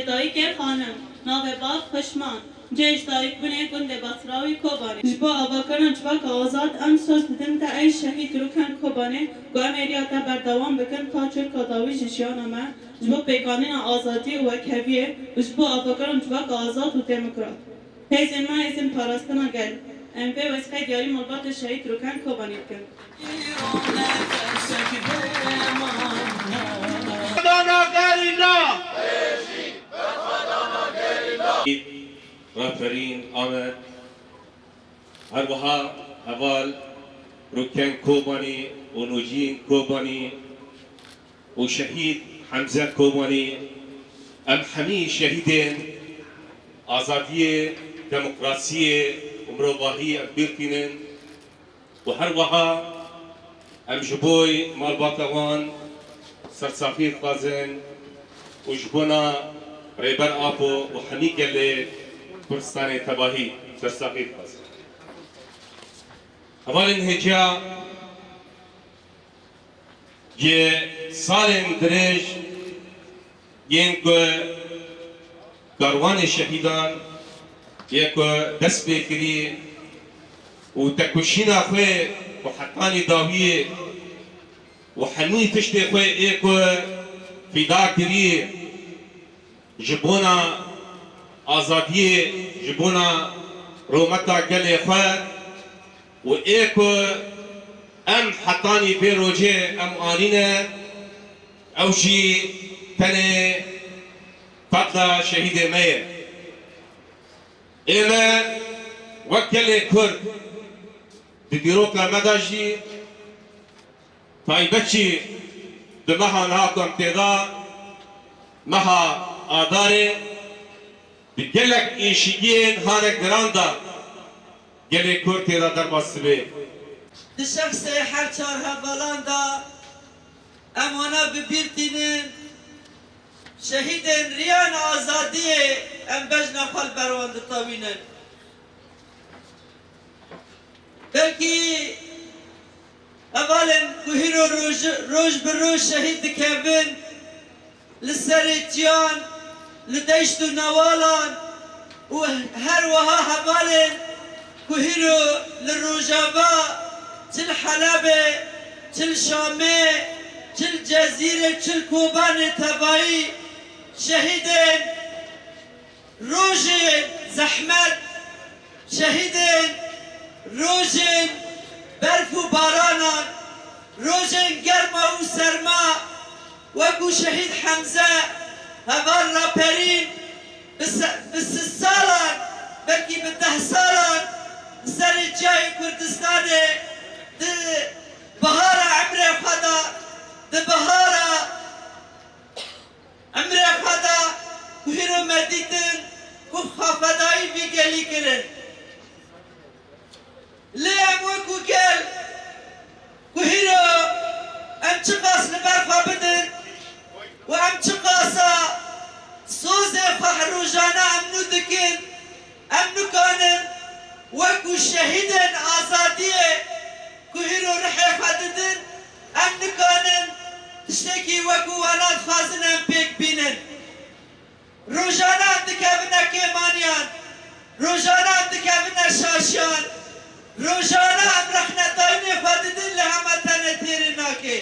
Dayık ev hanım, nave bab pişman. Ceş dayık bune gunde basravi kobane. Jbo avakarın çbak azat em söz dedim de ey şehit ruken kobane. Gu em eriyata berdavam bikin ta çırk adavi jişyana me. Jbo pekanina azati ve keviye. Jbo avakarın çbak azat u demokrat. Hezin me hezin parastana gel. Em ve veskay diyari malbat şehit ruken kobane bikin. رافرين آمد هر وها هوال ركن كوباني ونوجين كوباني وشهيد حمزة كوباني ام حمي شهيدين آزادية ديمقراطية ومروضاهية بيركينن وهر وها ام جبوي مال باطوان سرسافير قازن وجبونا ريبر آبو وحمي قلي كردستان تباهي سرسافير قازن هوال انهجا يه سالن درج ينكو كاروان الشهيدان يكو دس بكري وتكوشينا خوي وحطاني داوية وحنوي تشتي خوي ايكو فدا كري جبونا آزادية جبونا رومتا قلي خوي وايكو ام حطاني بيروجي ام آنينا او شي تاني فضل شهيد مير ايما وكلي كرد بديروك لمداجي طيبتشي بمها نهاكم تيدا مها آداري بقلك إنشيين هانك دراندا قلي كرد تيدا درباسبي di şəxsə hər çar həvəlanda əmana bibirtinin şehidin riyan azadiye em bejna xal bervandı tavinen. Belki evvelen kuhiro roj bir roj şehid dikevin li serê ciyan li deşt û newalan û her wiha hevalên kuhiro li Rojava çil Helebê, çil Şamê, çil Cezîrê, çil Kobanê tevayî şehidên rojên zehmet, şehidên rojên berf û baranan, rojên germa û serma wekû şehîd Hemze heval raperîn bi sis salan belkî bi 10 salan li serê ciyayê Kurdistanê di bihara emrê xwe da di bihara emrê xwe da ku hîro me dîtin ku xafedayî vî gelî kirin. Lê em wekû gel ku hîro em çi qas li ber xwe bidin û em çi qasa sozê xwe rojane em nû dikin em nikanin wekû şehîdên azadiyê ku hîro rihê xwe didin em nikanin tiştekî wekû welat xwazin em pêk bînin. Rojane em dikevine kêmaniyan, rojane em dikevine şaşiyan, rojane em rexnetayînê xwe didin li heme tenê têrê nake.